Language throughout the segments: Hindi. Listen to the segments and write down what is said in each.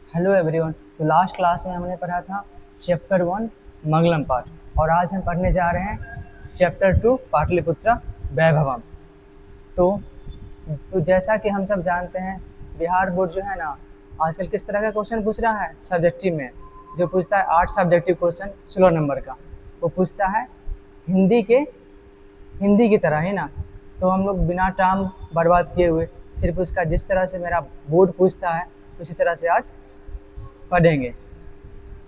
Hello everyone. तो लास्ट क्लास में हमने पढ़ा था चैप्टर 1 मंगलम पाठ और आज हम पढ़ने जा रहे हैं चैप्टर 2 पाटलिपुत्र वैभवम। तो जैसा कि हम सब जानते हैं बिहार बोर्ड जो है ना आजकल किस तरह का क्वेश्चन पूछ रहा है सब्जेक्टिव में, जो पूछता है 8 सब्जेक्टिव क्वेश्चन 16 नंबर का। वो पूछता है हिंदी की तरह ही ना। तो हम लोग बिना टाइम बर्बाद किए हुए सिर्फ उसका जिस तरह से मेरा बोर्ड पूछता है उसी तरह से आज पढ़ेंगे।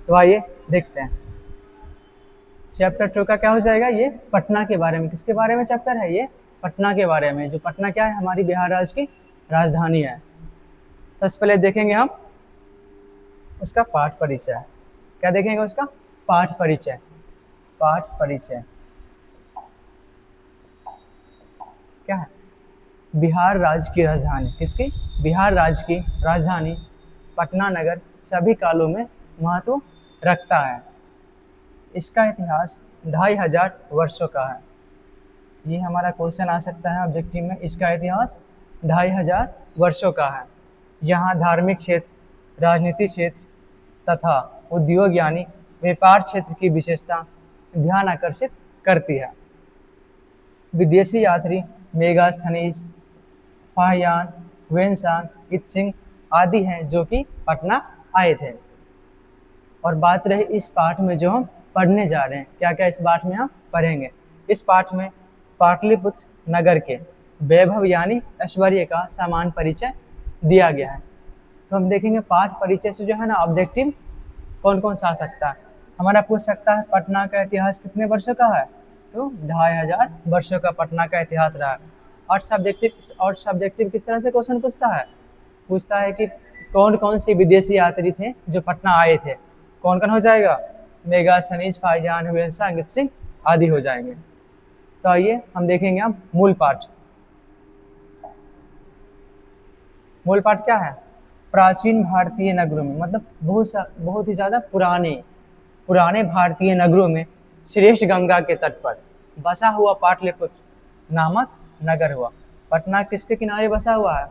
तो आइए देखते हैं। चैप्टर 2 का क्या हो जाएगा, ये पटना के बारे में। किसके बारे में चैप्टर है ये? पटना के बारे में। जो पटना क्या है, हमारी बिहार राज्य की राजधानी है। सबसे पहले देखेंगे हम उसका पाठ परिचय। क्या देखेंगे? उसका पाठ परिचय। पाठ परिचय क्या है? बिहार राज्य की राजधानी। किसकी? बिहार राज्य की राजधानी पटना नगर सभी कालों में महत्व रखता है। इसका इतिहास 2500 वर्षों का है। ये हमारा क्वेश्चन आ सकता है ऑब्जेक्टिव में। इसका इतिहास 2500 वर्षों का है। यहाँ धार्मिक क्षेत्र, राजनीतिक क्षेत्र तथा उद्योग यानी व्यापार क्षेत्र की विशेषता ध्यान आकर्षित करती है। विदेशी यात्री मेगास्थनीज, फाहियान, हुएनसांग, इत्सिंग आदि हैं जो कि पटना आए थे। और बात रही इस पाठ में जो हम पढ़ने जा रहे हैं, क्या क्या इस पाठ में हम पढ़ेंगे। इस पाठ में पाटलिपुत्र नगर के वैभव यानी ऐश्वर्य का समान परिचय दिया गया है। तो हम देखेंगे पाठ परिचय से जो है ना ऑब्जेक्टिव कौन कौन सा आ सकता है। हमारा पूछ सकता है पटना का इतिहास कितने वर्षों का है, तो 2500 वर्षों का पटना का इतिहास रहा है। और सब्जेक्टिव किस तरह से क्वेश्चन पूछता है कि कौन कौन से विदेशी यात्री थे जो पटना आए थे। कौन कौन हो जाएगा? मेगास्थनीज, फाहियान, हुएनसांग, इत्सिंग आदि हो जाएंगे। तो आइए हम देखेंगे अब मूल पाठ। मूल पाठ क्या है? प्राचीन भारतीय नगरों में, मतलब बहुत ही ज़्यादा पुराने भारतीय नगरों में श्रेष्ठ गंगा के तट पर बसा हुआ पाटलिपुत्र नामक नगर हुआ। पटना किसके किनारे बसा हुआ है?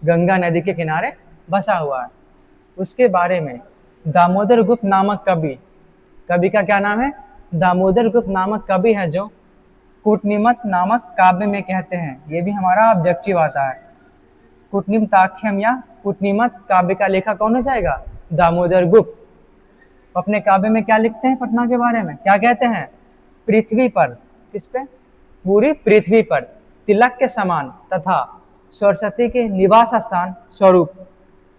गंगा नदी के किनारे बसा हुआ है। उसके बारे में दामोदर गुप्त नामक कवि का क्या नाम है? दामोदर गुप्त नामक कवि है जो कूटनीमत नामक काव्य में कहते हैं। ये भी हमारा ऑब्जेक्टिव आता है। कूटनीमताख्यम या कूटनीमत काव्य का लेखक कौन हो जाएगा? दामोदर गुप्त। अपने काव्य में क्या लिखते हैं पटना के बारे में? क्या कहते हैं? पृथ्वी पर, किस पे? पूरी पृथ्वी पर तिलक के समान तथा सरस्वती के निवास स्थान स्वरूप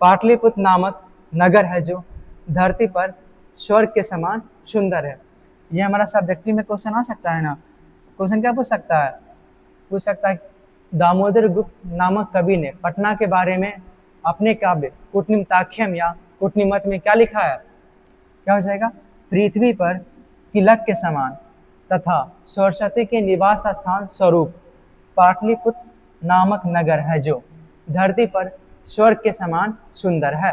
पाटलिपुत्र नामक नगर है जो धरती पर स्वर्ग के समान सुंदर है। ये हमारा सब्जेक्टिव में क्वेश्चन आ सकता है ना। क्वेश्चन क्या पूछ सकता है दामोदर गुप्त नामक कवि ने पटना के बारे में अपने काव्य कूटनीमताख्यम या कूटनीमत में क्या लिखा है? क्या हो जाएगा? पृथ्वी पर तिलक के समान तथा सरस्वती के निवास स्थान स्वरूप पाटलिपुत्र नामक नगर है जो धरती पर स्वर्ग के समान सुंदर है।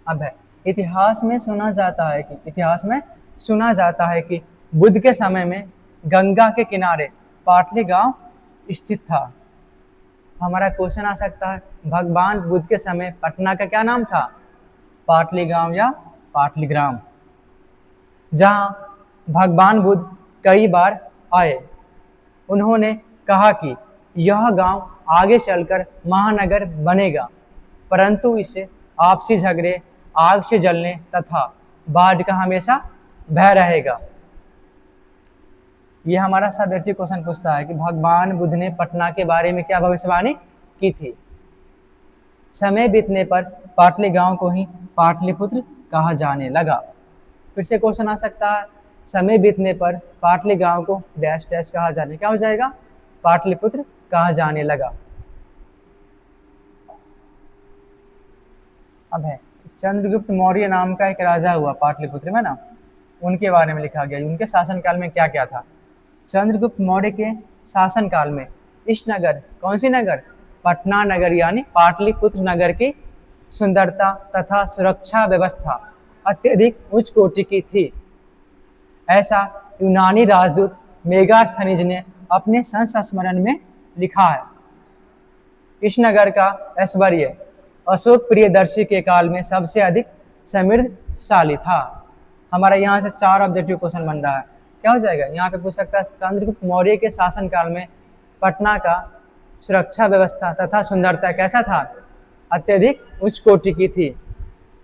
अब है इतिहास में सुना जाता है कि बुद्ध के समय में गंगा के किनारे पाटली गांव स्थित था। हमारा क्वेश्चन आ सकता है भगवान बुद्ध के समय पटना का क्या नाम था? पाटली गांव या पाटलीग्राम। जहां भगवान बुद्ध कई बार आए। उन्होंने कहा कि यह गांव आगे चलकर महानगर बनेगा, परंतु इसे आपसी झगड़े, आग से जलने तथा बाढ़ का हमेशा भय रहेगा। यह हमारा सब्जेक्टिव क्वेश्चन पूछता है कि भगवान बुद्ध ने पटना के बारे में क्या भविष्यवाणी की थी। समय बीतने पर पाटली गांव को ही पाटलिपुत्र कहा जाने लगा। फिर से क्वेश्चन आ सकता है समय बीतने पर पाटली गांव को डैश डैश कहा जाने, क्या हो जाएगा? पाटलिपुत्र कहा जाने लगा। अब है चंद्रगुप्त मौर्य नाम का एक राजा हुआ पाटलिपुत्र में ना, उनके बारे में लिखा गया। उनके शासनकाल में क्या क्या था? चंद्रगुप्त मौर्य के शासनकाल में इस नगर, कौन सी नगर? पटना नगर यानी पाटलिपुत्र नगर की सुंदरता तथा सुरक्षा व्यवस्था अत्यधिक उच्च कोटि की थी। ऐसा यूनानी राजदूत मेगास्थनीज ने अपने संस्मरण में लिखा है। इस नगर का ऐश्वर्य अशोक प्रियदर्शी के काल में सबसे अधिक समृद्धशाली था। हमारा यहाँ से 4 ऑब्जेक्टिव क्वेश्चन बन रहा है। क्या हो जाएगा? यहाँ पे पूछ सकता है चंद्रगुप्त मौर्य के शासनकाल में पटना का सुरक्षा व्यवस्था तथा सुंदरता कैसा था? अत्यधिक उच्च कोटि की थी।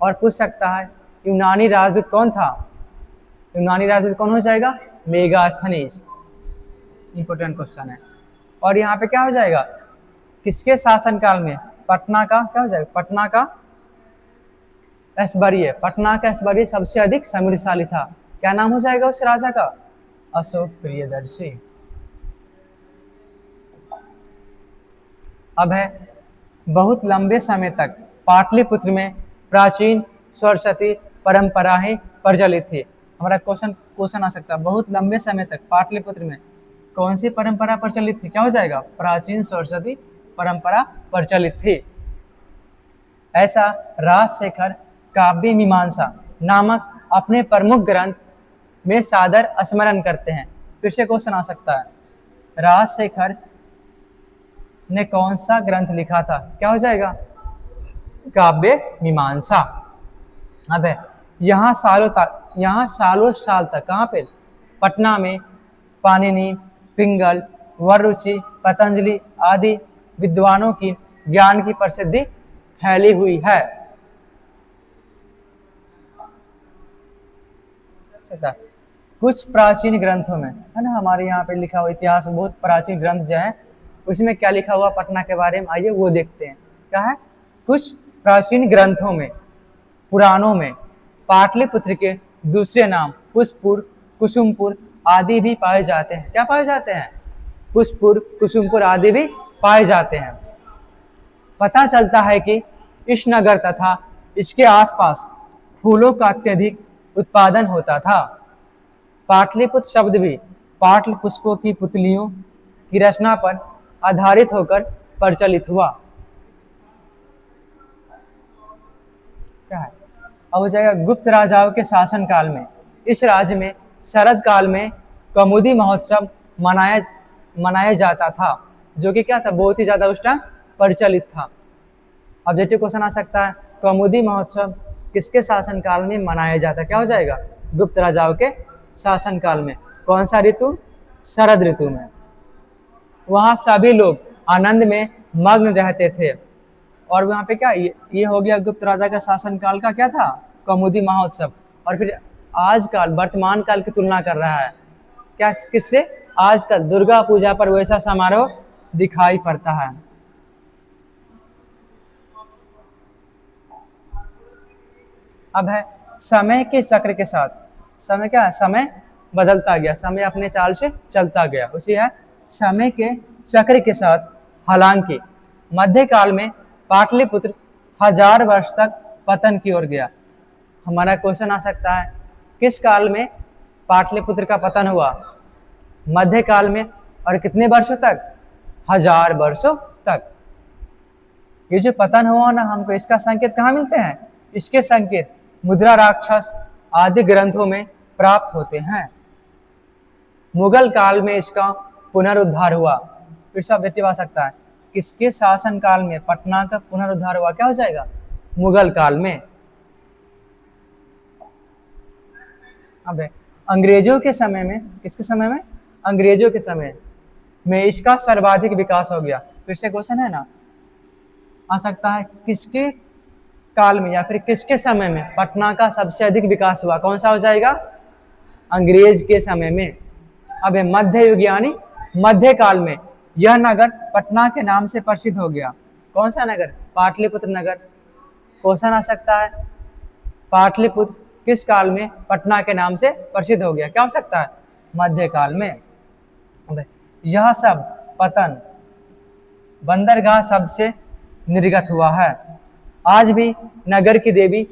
और पूछ सकता है यूनानी राजदूत कौन था? यूनानी राजदूत कौन हो जाएगा? मेगास्थनीज। इंपॉर्टेंट क्वेश्चन है। और यहाँ पे क्या हो जाएगा? किसके शासनकाल में पटना का क्या हो जाएगा? पटना का ऐश्वर्य सबसे अधिक समृद्धशाली था। क्या नाम हो जाएगा उस राजा का? अशोक प्रियदर्शी। अब है बहुत लंबे समय तक पाटलिपुत्र में प्राचीन सरस्वती परंपराएं प्रचलित थी। हमारा क्वेश्चन आ सकता है बहुत लंबे समय तक पाटलिपुत्र में कौन सी परंपरा प्रचलित थी? क्या हो जाएगा? प्राचीन सरस्वती परंपरा प्रचलित थी। ऐसा राजशेखर काव्य मीमांसा नामक अपने प्रमुख ग्रंथ में सादर स्मरण करते हैं। फिर से क्वेश्चन आ सकता है राजशेखर ने कौन सा ग्रंथ लिखा था? क्या हो जाएगा? काव्य मीमांसा। अब है यहाँ सालों साल तक कहाँ पे? पटना में पाणिनि, पिंगल, वररुचि, पतंजलि आदि विद्वानों की ज्ञान की प्रसिद्धि फैली हुई है। कुछ प्राचीन ग्रंथों में है ना, हमारे यहाँ पे लिखा हुआ इतिहास में बहुत प्राचीन ग्रंथ जो है उसमें क्या लिखा हुआ पटना के बारे में, आइए वो देखते हैं। क्या है? कुछ प्राचीन ग्रंथों में, पुराणों में पाटलिपुत्र के दूसरे नाम पुष्पुर, कुसुमपुर आदि भी पाए जाते हैं। क्या पाए जाते हैं? पुष्पुर, कुसुमपुर आदि भी पाए जाते हैं। पता चलता है कि इस नगर तथा इसके आसपास फूलों का अत्यधिक उत्पादन होता था। पाटलिपुत्र शब्द भी पाटल पुष्पों की पुतलियों की रचना पर आधारित होकर प्रचलित हुआ। क्या है? अब हो जाएगा गुप्त राजाओं के शासन काल में इस राज्य में शरद काल में कौमुदी महोत्सव मनाया जाता था, जो कि क्या था? बहुत ही ज्यादा उस टाइम प्रचलित था। ऑब्जेक्टिव क्वेश्चन आ सकता है कौमुदी महोत्सव किसके शासन काल में मनाया जाता? क्या हो जाएगा? गुप्त राजाओं के शासन काल में। कौन सा ऋतु? शरद ऋतु में। वहां सभी लोग आनंद में मग्न रहते थे। और वहां पे क्या ये हो गया गुप्त राजा का शासन काल का क्या था? कौमुदी महोत्सव। और फिर आजकल वर्तमान काल की तुलना कर रहा है क्या किससे? आजकल दुर्गा पूजा पर वैसा समारोह दिखाई पड़ता है। अब है समय के चक्र के साथ समय क्या है? समय बदलता गया, समय अपने चाल से चलता गया, उसी है समय के चक्र के साथ। हालांकि मध्यकाल में पाटलिपुत्र 1000 वर्ष तक पतन की ओर गया। हमारा क्वेश्चन आ सकता है किस काल में पाटलिपुत्र का पतन हुआ? मध्यकाल में। और कितने वर्षों तक? 1000 वर्षों तक। ये जो पतन हुआ ना, हमको इसका संकेत कहाँ मिलते हैं? इसके संकेत मुद्रा राक्षस आदि ग्रंथों में प्राप्त होते हैं। मुगल काल में इसका पुनरुद्धार हुआ। फिर से ऑब्जेक्टिव आ सकता है किसके शासन काल में पटना का पुनरुद्धार हुआ? क्या हो जाएगा? मुगल काल में। अब अंग्रेजों के समय में, किसके समय में? अंग्रेजों के समय में इसका सर्वाधिक विकास हो गया। फिर से क्वेश्चन है ना, आ सकता है किसके काल में या फिर किसके समय में पटना का सबसे अधिक विकास हुआ? कौन सा हो जाएगा? अंग्रेज के समय में। अब मध्य युग यानी मध्य काल में यह नगर पटना के नाम से प्रसिद्ध हो गया। कौन सा नगर? पाटलिपुत्र नगर। क्वेश्चन आ सकता है पाटलिपुत्र किस काल में पटना के नाम से प्रसिद्ध हो गया? क्या हो सकता है? मध्य काल में। यह सब पतन बंदरगाह शब्द से निर्गत हुआ है। आज भी नगर की देवी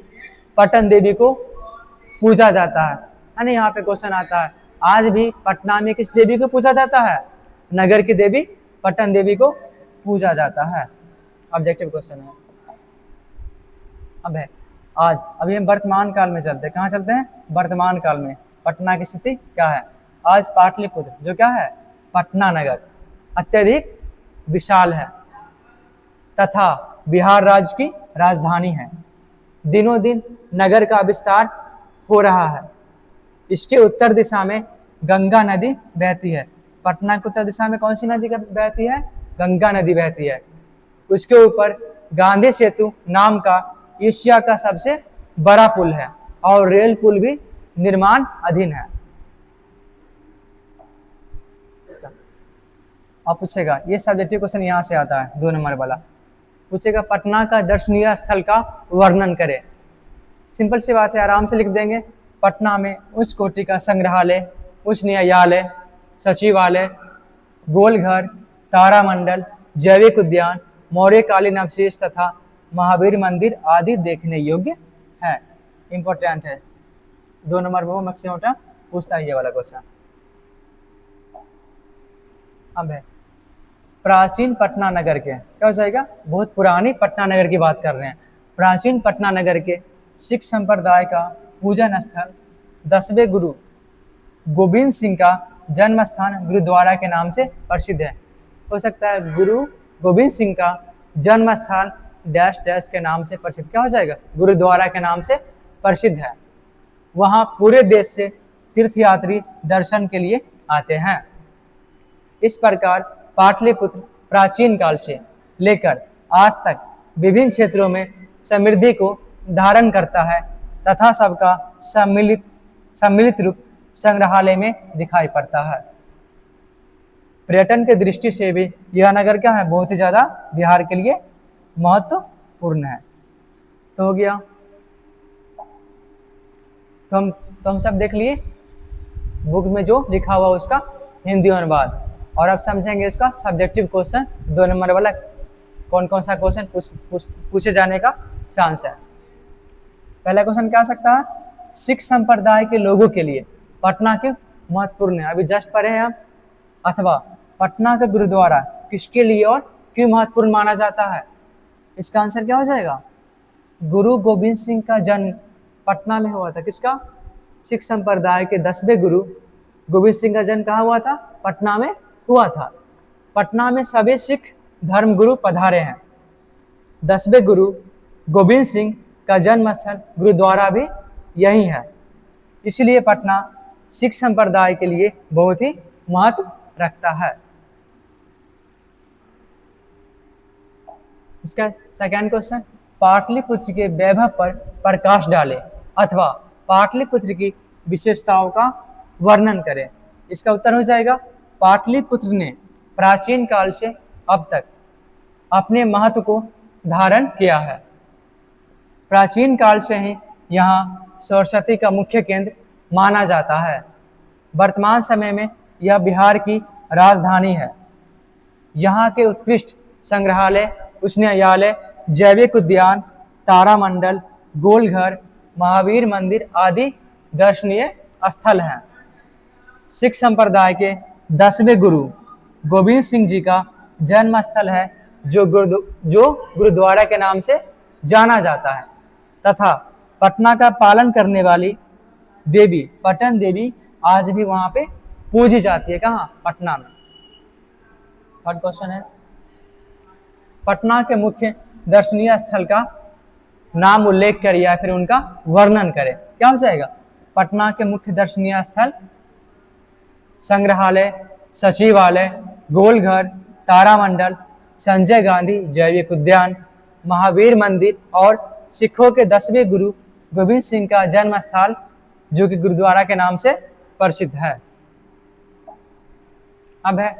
पटन देवी को पूजा जाता है ना। यहाँ पे क्वेश्चन आता है आज भी पटना में किस देवी को पूजा जाता है? नगर की देवी पटन देवी को पूजा जाता है। ऑब्जेक्टिव क्वेश्चन है। अब है अभी हम वर्तमान काल में चलते हैं। कहाँ चलते हैं? वर्तमान काल में पटना की स्थिति क्या है? आज पाटलिपुत्र जो क्या है? पटना नगर अत्यधिक विशाल है। तथा बिहार राज्य की राजधानी है। दिनों दिन नगर का विस्तार हो रहा है। इसके उत्तर दिशा में गंगा नदी बहती है। पटना के उत्तर दिशा में कौन सी नदी बहती है? गंगा नदी बहती है। उसके ऊपर गांधी सेतु नाम का एशिया का सबसे बड़ा पुल है और रेल पुल भी निर्माण अधीन है। अब पूछेगा, ये सब्जेक्टिव क्वेश्चन यहाँ से आता है 2 नंबर वाला। पूछेगा पटना का दर्शनीय स्थल का वर्णन करें। सिंपल सी बात है, आराम से लिख देंगे। पटना में उच्च कोटि का संग्रहालय, उच्च न्यायालय, सचिवालय, गोलघर, तारामंडल, जैविक उद्यान, मौर्यकालीन अवशेष तथा महावीर मंदिर आदि देखने योग्य है। इंपॉर्टेंट है, 2 नंबर में वो मैक्सिमम टाइम पूछता है ये वाला क्वेश्चन। अब है प्राचीन पटना नगर के, क्या हो जाएगा? बहुत पुरानी पटना नगर की बात कर रहे हैं। प्राचीन पटना नगर के सिख संप्रदाय का पूजन स्थल 10वें गुरु गोविंद सिंह का जन्म स्थान गुरुद्वारा के नाम से प्रसिद्ध है। हो सकता है गुरु गोविंद सिंह का जन्म स्थान डैश डैश के नाम से प्रसिद्ध, क्या हो जाएगा? गुरुद्वारा के नाम से प्रसिद्ध है। वहाँ पूरे देश से तीर्थयात्री दर्शन के लिए आते हैं। इस प्रकार पाटलिपुत्र प्राचीन काल से लेकर आज तक विभिन्न क्षेत्रों में समृद्धि को धारण करता है तथा सबका सम्मिलित रूप संग्रहालय में दिखाई पड़ता है। पर्यटन की दृष्टि से भी यह नगर क्या है? बहुत ही ज्यादा बिहार के लिए महत्वपूर्ण है। तो हो गया, तो हम सब देख लिए बुक में जो लिखा हुआ उसका हिंदी अनुवाद, और अब समझेंगे इसका सब्जेक्टिव क्वेश्चन 2 नंबर वाला कौन कौन सा क्वेश्चन पूछे जाने का चांस है। पहला क्वेश्चन क्या आ सकता है? सिख संप्रदाय के लोगों के लिए पटना क्यों महत्वपूर्ण है? अभी जस्ट पढ़े हैं हम। अथवा पटना का गुरुद्वारा किसके लिए और क्यों महत्वपूर्ण माना जाता है? इसका आंसर क्या हो जाएगा? गुरु गोविंद सिंह का जन्म पटना में हुआ था। किसका? सिख संप्रदाय के 10वें गुरु गोविंद सिंह का जन्म कहाँ हुआ था? पटना में हुआ था। पटना में सभी सिख धर्म गुरु पधारे हैं। 10वें गुरु गोविंद सिंह का जन्म स्थल गुरुद्वारा भी यही है। इसलिए पटना सिख संप्रदाय के लिए बहुत ही महत्व रखता है। इसका सेकंड क्वेश्चन, पाटलिपुत्र के वैभव पर प्रकाश डालें अथवा पाटलिपुत्र की विशेषताओं का वर्णन करें। इसका उत्तर हो जाएगा, पाटलिपुत्र ने प्राचीन काल से अब तक अपने महत्व को धारण किया है। प्राचीन काल से ही यहाँ सरस्वती का मुख्य केंद्र माना जाता है। वर्तमान समय में यह बिहार की राजधानी है। यहाँ के उत्कृष्ट संग्रहालय, उच्च न्यायालय, जैविक उद्यान, तारामंडल, गोलघर, महावीर मंदिर आदि दर्शनीय स्थल हैं। सिख संप्रदाय के 10वें गुरु गोविंद सिंह जी का जन्म स्थल है जो गुरुद्वारा के नाम से जाना जाता है तथा पटना का पालन करने वाली देवी पटन देवी आज भी वहां पे पूजी जाती है। कहाँ? पटना में। थर्ड क्वेश्चन है, पटना के मुख्य दर्शनीय स्थल का नाम उल्लेख करिए या फिर उनका वर्णन करें। क्या हो जाएगा? पटना के मुख्य दर्शनीय स्थल संग्रहालय, सचिवालय, गोलघर, तारामंडल, संजय गांधी जैविक उद्यान, महावीर मंदिर और सिखों के 10वें गुरु गोविंद सिंह का जन्म स्थल जो कि गुरुद्वारा के नाम से प्रसिद्ध है। अब है,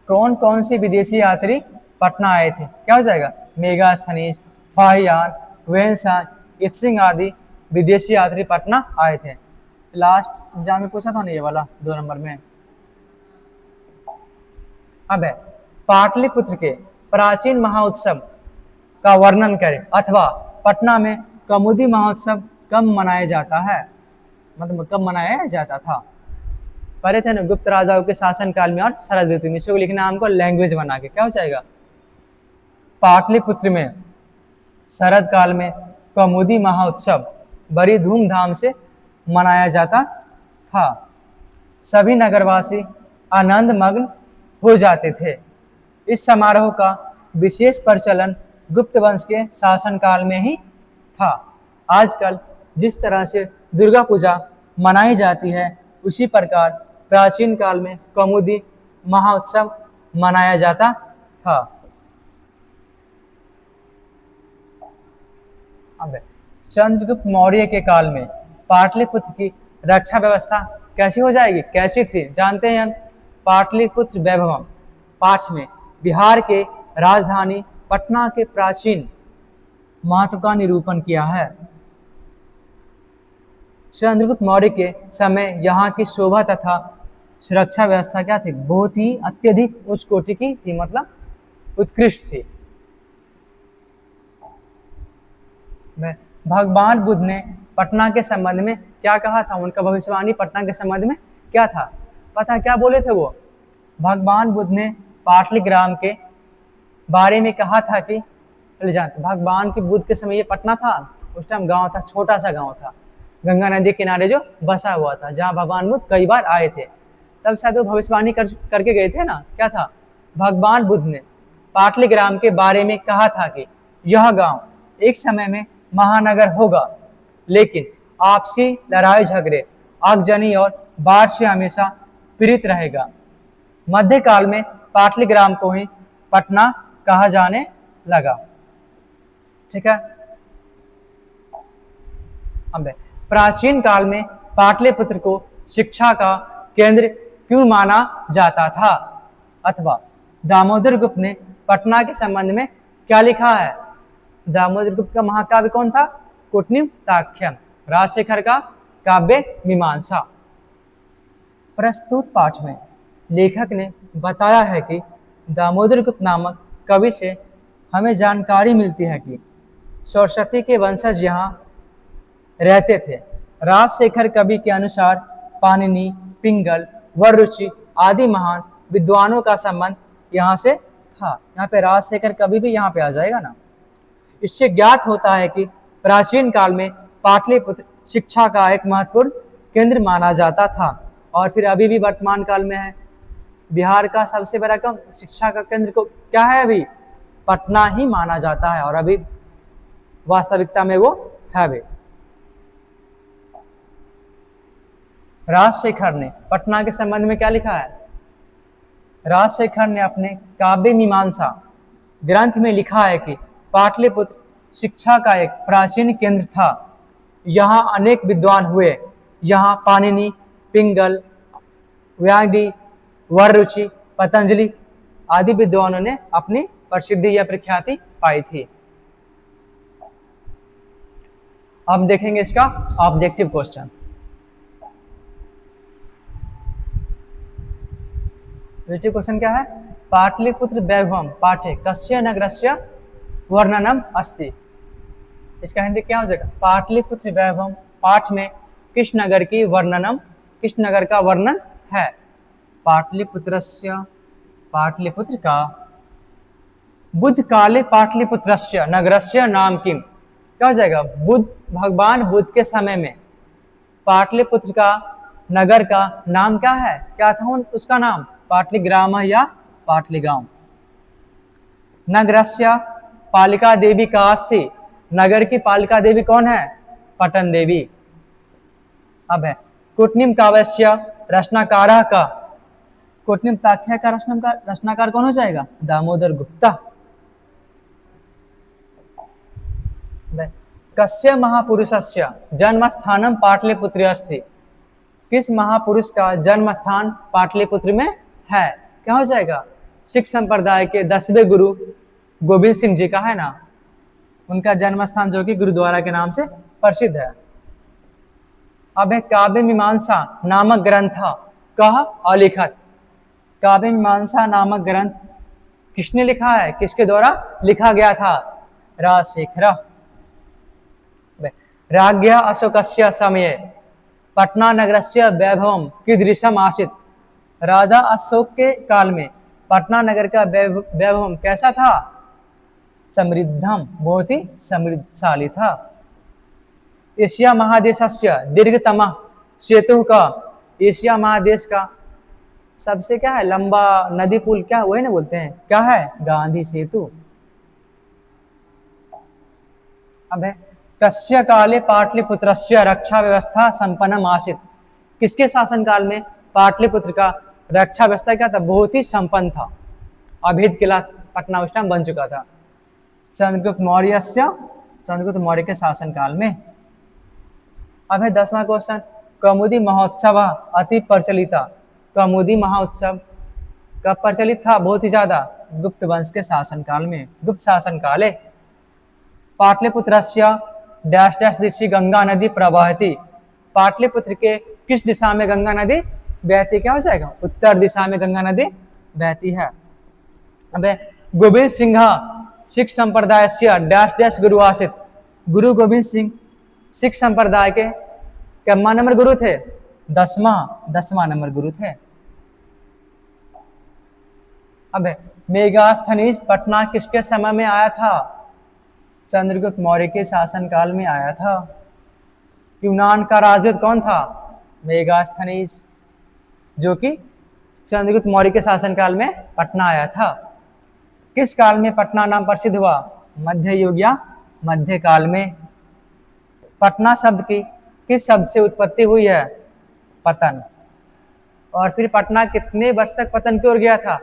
कौन कौन से विदेशी यात्री पटना आए थे? क्या हो जाएगा? मेगास्थनीज, फाहियान, वेंसान, इत्सिंग आदि विदेशी यात्री पटना आए थे। लास्ट एग्जाम में पूछा था ना ये वाला 2 नंबर में। अब है, पाटलिपुत्र के प्राचीन महाउत्सव का वर्णन करें अथवा पटना में कमुदी महोत्सव कब मनाया जाता है? मतलब कब मनाया जाता था? पढ़े थे ना, गुप्त राजाओं के शासनकाल में और शरद ऋतु में। इसको लिखना हमको लैंग्वेज बना के। क्या हो जाएगा? पाटलिपुत्र में शरद काल में कमुदी महोत्सव बड़ी धूमधाम से मनाया जाता था। सभी नगरवासी आनंद मग्न हो जाते थे। इस समारोह का विशेष प्रचलन गुप्त वंश के शासनकाल में ही था। आजकल जिस तरह से दुर्गा पूजा मनाई जाती है, उसी प्रकार प्राचीन काल में कौमुदी महाउत्सव मनाया जाता था। अब चंद्रगुप्त मौर्य के काल में पाटलिपुत्र की रक्षा व्यवस्था कैसी हो जाएगी, कैसी थी, जानते हैं हम। पाटलिपुत्र वैभवम पाठ में बिहार के राजधानी पटना के प्राचीन महत्व का निरूपण किया है। चंद्रगुप्त मौर्य के समय यहाँ की शोभा तथा सुरक्षा व्यवस्था क्या थी, बहुत ही अत्यधिक उच्च कोटि की थी, मतलब उत्कृष्ट थी। भगवान बुद्ध ने पटना के संबंध में क्या कहा था, उनका भविष्यवाणी पटना के संबंध में क्या था, पता क्या बोले थे वो? भगवान बुद्ध ने पाटलिग्राम के बारे में कहा था कि जानते, भगवान के बुद्ध के समय ये पटना था, उस टाइम गांव था, छोटा सा गांव था, गंगा नदी के किनारे जो बसा हुआ था, जहां भगवान बुद्ध कई बार आए थे। तब शायद वो भविष्यवाणी करके गए थे ना, क्या था? भगवान बुद्ध ने पाटलिग्राम के बारे में कहा था कि यह गांव एक समय में महानगर होगा, लेकिन आपसी लड़ाई झगड़े, आगजनी और बाढ़ से हमेशा पीड़ित रहेगा। मध्यकाल में पाटलिग्राम को ही पटना कहा जाने लगा। ठीक है। अब प्राचीन काल में पाटलिपुत्र को शिक्षा का केंद्र क्यों माना जाता था, अथवा दामोदर गुप्त ने पटना के संबंध में क्या लिखा है? दामोदर गुप्त का महाकाव्य कौन था? कुटनिमित्ताख्यम, राजशेखर का काव्य मीमांसा। प्रस्तुत पाठ में लेखक ने बताया है कि दामोदर गुप्त नामक कवि से हमें जानकारी मिलती है कि सरस्वती के वंशज यहाँ रहते थे। राजशेखर कवि के अनुसार पाणिनि, पिंगल, वररुचि आदि महान विद्वानों का संबंध यहाँ से था। यहाँ पे राजशेखर कवि भी यहाँ पे आ जाएगा ना। इससे ज्ञात होता है कि प्राचीन काल में पाटलिपुत्र शिक्षा का एक महत्वपूर्ण केंद्र माना जाता था, और फिर अभी भी वर्तमान काल में है। बिहार का सबसे बड़ा शिक्षा का केंद्र को क्या है? अभी पटना ही माना जाता है, और अभी वास्तविकता में वो है भी। राजशेखर ने पटना के संबंध में क्या लिखा है? राजशेखर ने अपने काव्य मीमांसा ग्रंथ में लिखा है कि पाटलिपुत्र शिक्षा का एक प्राचीन केंद्र था। यहाँ अनेक विद्वान हुए। यहाँ पाणिनि, पिंगल, व्याघ्रि, वररुचि, पतंजलि आदि विद्वानों ने अपनी प्रसिद्धि या प्रख्याति पाई थी। अब देखेंगे इसका ऑब्जेक्टिव क्वेश्चन। ऑब्जेक्टिव क्वेश्चन क्या है? पाटलिपुत्र वैभवम पाठे कस्य नगरस्य वर्णनम अस्ति। इसका हिंदी क्या हो जाएगा? पाटलिपुत्र वैभवम पाठ में किस नगर की वर्णनम, किस नगर का वर्णन है? पाटलिपुत्रस्य, पाटलिपुत्र का। बुद्ध काले पाटलिपुत्रस्य नगरस्य नाम किम। क्या हो जाएगा? बुद्ध, भगवान बुद्ध के समय में पाटलिपुत्र का नगर का नाम क्या है? क्या था उसका नाम? पाटलिग्राम या पाटलिगांव। नगरस्य पालिका देवी का अस्ति। नगर की पालिका देवी कौन है? पटन देवी। अब है कुटनिम काव्य रचनाकार का, कुटनिमित्ताख्य का रचनाकार कौन हो जाएगा? दामोदर गुप्ता। कस्य महापुरुषस्य जन्म स्थानम पाटलिपुत्र अस्ति। किस महापुरुष का जन्म स्थान पाटलिपुत्र में है? क्या हो जाएगा? सिख संप्रदाय के 10वें गुरु गोविंद सिंह जी का है ना, उनका जन्म स्थान जो कि गुरुद्वारा के नाम से प्रसिद्ध है। अब है काव्य मीमांसा नामक ग्रंथ कह अलिखत। काव्य मीमांसा नामक ग्रंथ किसने लिखा है? किसके द्वारा लिखा गया था? राजशेखर। राज्ञः अशोकस्य समये पटना नगरस्य वैभवम कीदृशम आसीत्। राजा अशोक के काल में पटना नगर का वैभवम कैसा था? समृद्धम, बहुत ही समृद्धशाली था। एशिया महादेशस्य दीर्घतम सेतु का, एशिया महादेश का सबसे क्या है लंबा नदी पुल क्या वही ना बोलते हैं, क्या है? गांधी सेतु। अब है कस्य काले पाटलिपुत्रस्य रक्षा व्यवस्था संपन्नम आसीत्। किसके शासन काल में पाटलिपुत्र का रक्षा व्यवस्था क्या था, बहुत ही संपन्न था। अभेद किला पटना उस टाइम बन चुका था। चंद्रगुप्त मौर्य के शासन काल में। अब है 10वां क्वेश्चन, कौमुदी महोत्सव अति प्रचलित। कौमुदी महोत्सव कब प्रचलित था बहुत ही ज्यादा, गुप्त वंश के शासन काल में। गुप्त शासन काले पाटलिपुत्रस्य डैश डैश दिशि गंगा नदी प्रवहती। पाटलिपुत्र के किस दिशा में गंगा नदी बहती, क्या हो जाएगा, उत्तर दिशा में गंगा नदी बहती है। अब गोविंद सिंह सिख संप्रदाय से डैश डैश गुरु आसित। गुरु गोविंद सिंह सिख संप्रदाय के कितना नंबर गुरु थे, 10वां नंबर गुरु थे। अब मेगास्थनीज पटना किसके समय में आया था, चंद्रगुप्त मौर्य के शासन काल में आया था। यूनान का राजदूत कौन था, मेगास्थनीज, जो कि चंद्रगुप्त मौर्य के शासन काल में पटना आया था। किस काल में पटना नाम प्रसिद्ध हुआ, मध्य युग या मध्य काल में। पटना शब्द की किस शब्द से उत्पत्ति हुई है, पतन। और फिर पटना कितने वर्ष तक पतन की ओर गया था,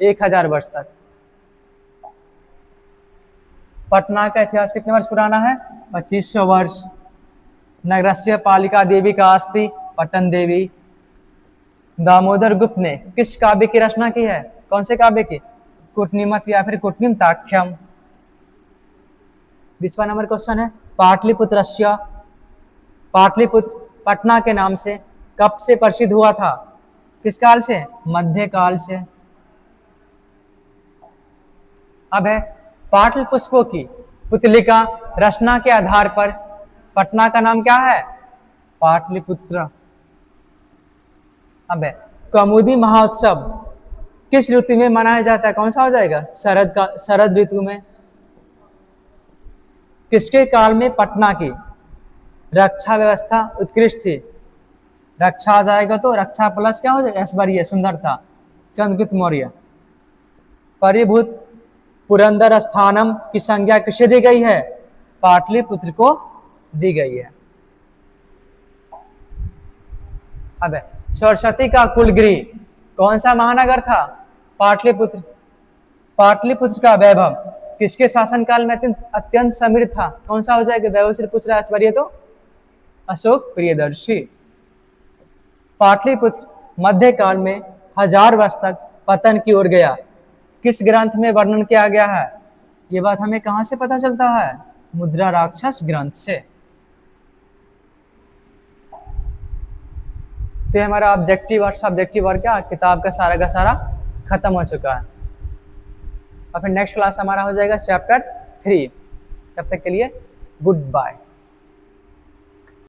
1000 वर्ष तक। पटना का इतिहास कितने वर्ष पुराना है, 2500 वर्ष। नगरस्य पालिका देवी का अस्ति पटन देवी। दामोदर गुप्त ने किस काव्य की रचना की है, कौन से काव्य की, कूटनीमत या फिर कूटनीमताख्यम। 20वां नंबर क्वेश्चन है, पाटलिपुत्र पटना के नाम से कब से प्रसिद्ध हुआ था, किस काल से, मध्य काल से। अब है पाटल पुष्पों की पुतलिका रचना के आधार पर पटना का नाम क्या है, पाटलिपुत्र। अब है कौमुदी महोत्सव किस ऋतु में मनाया जाता है, कौन सा हो जाएगा, शरद ऋतु में। किसके काल में पटना की रक्षा व्यवस्था उत्कृष्ट थी, रक्षा आ जाएगा तो रक्षा प्लस क्या हो जाएगा, ऐश्वर्य सुंदरता, चंद्रगुप्त मौर्य। परिभूत पुरंदर स्थानम की संज्ञा किसे दी गई है, पाटलिपुत्र को दी गई है। अब सरस्वती का कुलगृह कौन सा महानगर था, पाटलिपुत्र। पाटलिपुत्र का वैभव किसके शासन काल में अत्यंत समृद्ध था, कौन सा हो जाएगा, वैभव से पूछ रहा है ऐश्वर्य तो अशोक प्रियदर्शी। पाटलिपुत्र मध्यकाल में 1000 वर्ष तक पतन की ओर गया, किस ग्रंथ में वर्णन किया गया है, ये बात हमें कहां से पता चलता है, मुद्रा राक्षस ग्रंथ से। तो हमारा ऑब्जेक्टिव और सब्जेक्टिव और क्या किताब का सारा खत्म हो चुका है। और फिर नेक्स्ट क्लास हमारा हो जाएगा चैप्टर 3। तब तक के लिए गुड बाय।